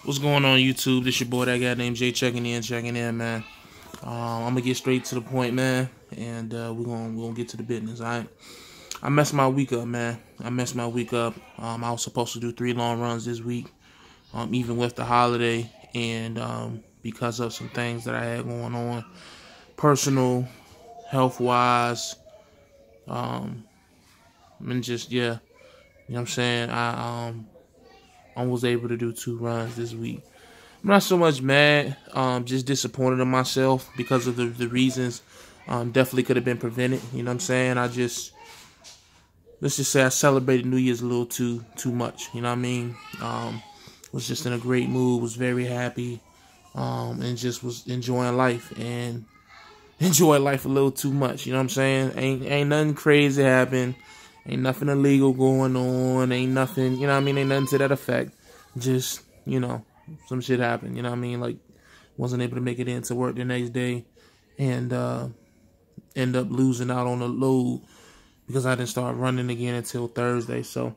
What's going on, YouTube? This your boy, that guy named Jay, checking in, man. I'm gonna get straight to the point, man, and we're gonna get to the business. I messed my week up, man. I was supposed to do 3 long runs this week, even with the holiday, and because of some things that I had going on, personal, health wise, and just you know what I'm saying. I was able to do 2 runs this week. I'm not so much mad, just disappointed in myself because of the reasons. Definitely could have been prevented, you know what I'm saying? Let's just say I celebrated New Year's a little too much, you know what I mean? Was just in a great mood, was very happy, and just was enjoying life, and enjoy life a little too much, you know what I'm saying? Ain't nothing crazy happen. Ain't nothing illegal going on. Ain't nothing, you know what I mean? Ain't nothing to that effect. Just, you know, some shit happened, you know what I mean? Like, wasn't able to make it into work the next day, and end up losing out on the load because I didn't start running again until Thursday. So,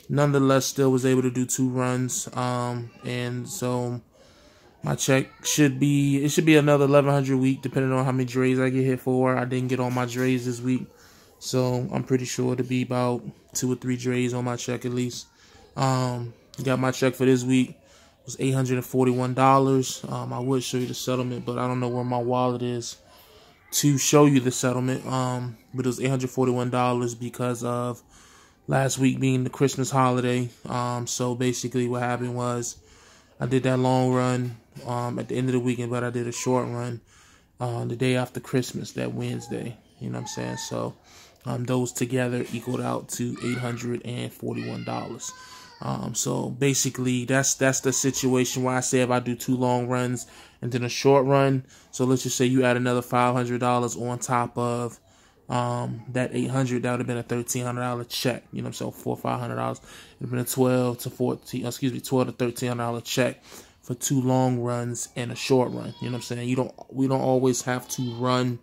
nonetheless, still was able to do 2 runs, and so my check should be another 1,100 a week, depending on how many drays I get hit for. I didn't get all my drays this week, so I'm pretty sure to be about 2 or 3 drays on my check at least. Got my check for this week. It was $841. I would show you the settlement, but I don't know where my wallet is to show you the settlement. But it was $841 because of last week being the Christmas holiday. So basically what happened was I did that long run at the end of the weekend, but I did a short run the day after Christmas, that Wednesday. You know what I'm saying? So those together equaled out to $841. So basically that's the situation where I say if I do 2 long runs and then a short run, so let's just say you add another $500 on top of that $800, that would have been a $1,300 check. You know what I'm saying? $400 or $500. It would have been a $12 to $1,300 check for 2 long runs and a short run. You know what I'm saying? We don't always have to run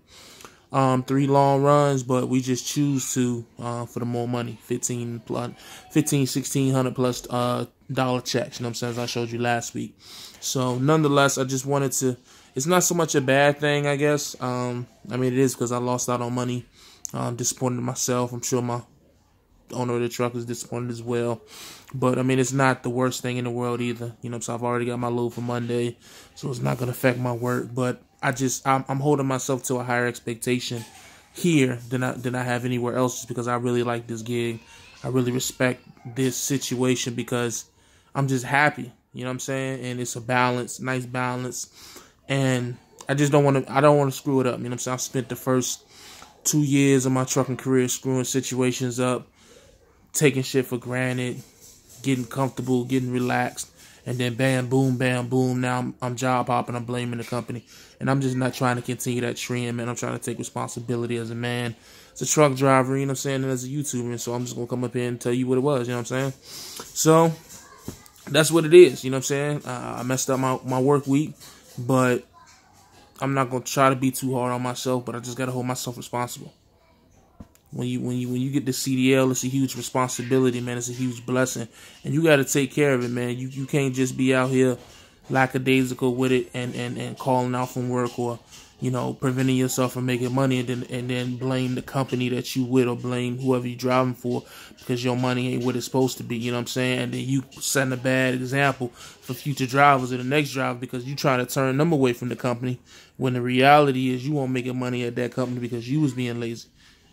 3 long runs, but we just choose to for the more money, $1,600 plus dollar checks, you know what I'm saying, as I showed you last week. So nonetheless, I just wanted to, it's not so much a bad thing, I guess. I mean, it is because I lost out on money. Disappointed in myself. I'm sure my owner of the truck is disappointed as well. But I mean, it's not the worst thing in the world either. You know what I'm saying? I've already got my load for Monday, so it's not going to affect my work. But I'm holding myself to a higher expectation here than I have anywhere else, just because I really like this gig. I really respect this situation because I'm just happy. You know what I'm saying? And it's a balance, nice balance. And I just don't want to screw it up. You know what I'm saying? I spent the first 2 years of my trucking career screwing situations up, taking shit for granted, getting comfortable, getting relaxed, and then bam, boom. Now I'm job hopping. I'm blaming the company, and I'm just not trying to continue that trend, man. I'm trying to take responsibility as a man, as a truck driver, you know what I'm saying, and as a YouTuber. And so I'm just gonna come up here and tell you what it was, you know what I'm saying. So that's what it is, you know what I'm saying. I messed up my work week, but I'm not gonna try to be too hard on myself. But I just gotta hold myself responsible. When you get the CDL, it's a huge responsibility, man. It's a huge blessing, and you got to take care of it, man. You can't just be out here lackadaisical with it and calling out from work, or you know, preventing yourself from making money, and then blame the company that you with, or blame whoever you driving for because your money ain't what it's supposed to be. You know what I'm saying? And then you setting a bad example for future drivers or the next driver because you trying to turn them away from the company, when the reality is you won't make money at that company because you was being lazy.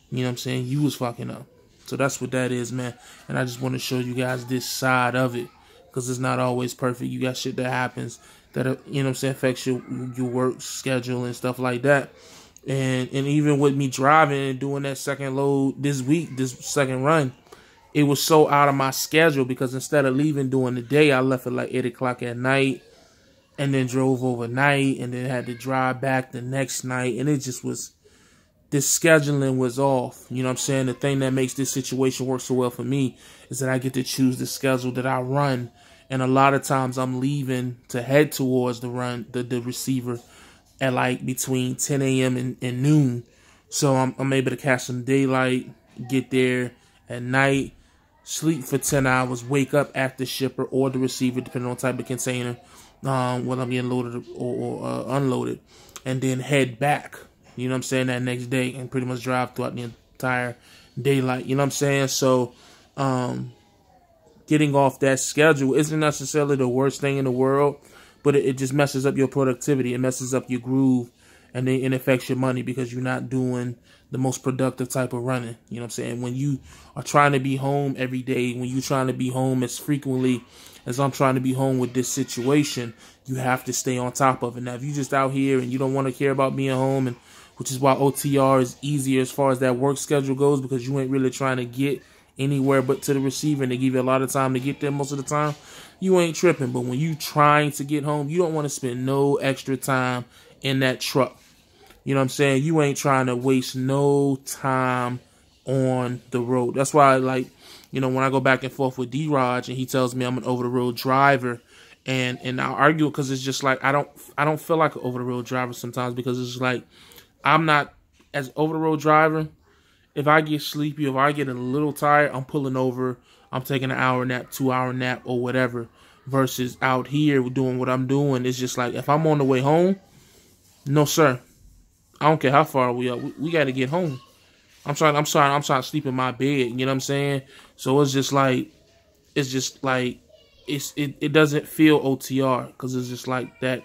You know what I'm saying? You was fucking up. So that's what that is, man. And I just want to show you guys this side of it, because it's not always perfect. You got shit that happens that, you know what I'm saying, affects your work schedule and stuff like that. And even with me driving and doing that second load this week, this second run, it was so out of my schedule because instead of leaving during the day, I left at like 8 o'clock at night and then drove overnight and then had to drive back the next night. And it just was, this scheduling was off. You know what I'm saying? The thing that makes this situation work so well for me is that I get to choose the schedule that I run. And a lot of times I'm leaving to head towards the receiver at like between 10 a.m. and noon. So I'm able to catch some daylight, get there at night, sleep for 10 hours, wake up at the shipper or the receiver, depending on type of container, whether I'm getting loaded or unloaded, and then head back, you know what I'm saying, that next day, and pretty much drive throughout the entire daylight, you know what I'm saying? So, getting off that schedule isn't necessarily the worst thing in the world, but it just messes up your productivity. It messes up your groove, and then it affects your money because you're not doing the most productive type of running. You know what I'm saying? When you are trying to be home every day, when you're trying to be home as frequently as I'm trying to be home with this situation, you have to stay on top of it. Now, if you're just out here and you don't want to care about being home, and which is why OTR is easier as far as that work schedule goes, because you ain't really trying to get anywhere but to the receiver, and they give you a lot of time to get there most of the time, you ain't tripping. But when you trying to get home, you don't want to spend no extra time in that truck. You know what I'm saying? You ain't trying to waste no time on the road. That's why, like, you know, when I go back and forth with D-Raj and he tells me I'm an over-the-road driver, and I argue because it's just like I don't feel like an over-the-road driver sometimes, because it's like I'm not as over-the-road driver. If I get sleepy, if I get a little tired, I'm pulling over. I'm taking an hour nap, 2-hour nap, or whatever. Versus out here doing what I'm doing, it's just like if I'm on the way home, no sir. I don't care how far we are. We got to get home. I'm trying to sleep in my bed. You know what I'm saying? So it's just like it doesn't feel OTR, because it's just like that.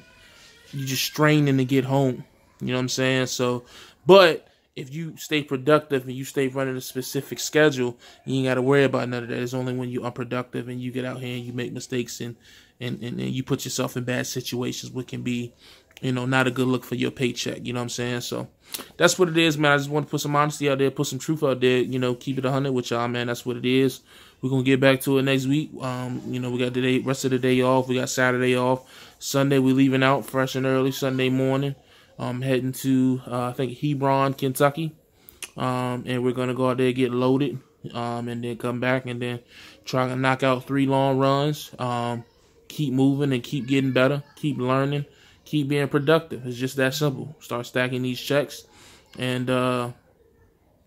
You're just straining to get home. You know what I'm saying? So, but if you stay productive and you stay running a specific schedule, you ain't got to worry about none of that. It's only when you're unproductive and you get out here and you make mistakes and you put yourself in bad situations, which can be, you know, not a good look for your paycheck. You know what I'm saying? So that's what it is, man. I just want to put some honesty out there, put some truth out there, you know, keep it 100 with y'all, man. That's what it is. We're going to get back to it next week. You know, we got the rest of the day off. We got Saturday off. Sunday, we leaving out fresh and early Sunday morning. Heading to, I think, Hebron, Kentucky. And we're going to go out there, get loaded, and then come back and then try to knock out 3 long runs. Keep moving and keep getting better. Keep learning. Keep being productive. It's just that simple. Start stacking these checks. And,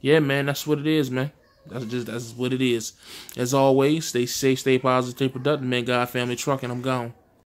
yeah, man, that's what it is, man. That's what it is. As always, stay safe, stay positive, stay productive, man. God, family, trucking. I'm gone.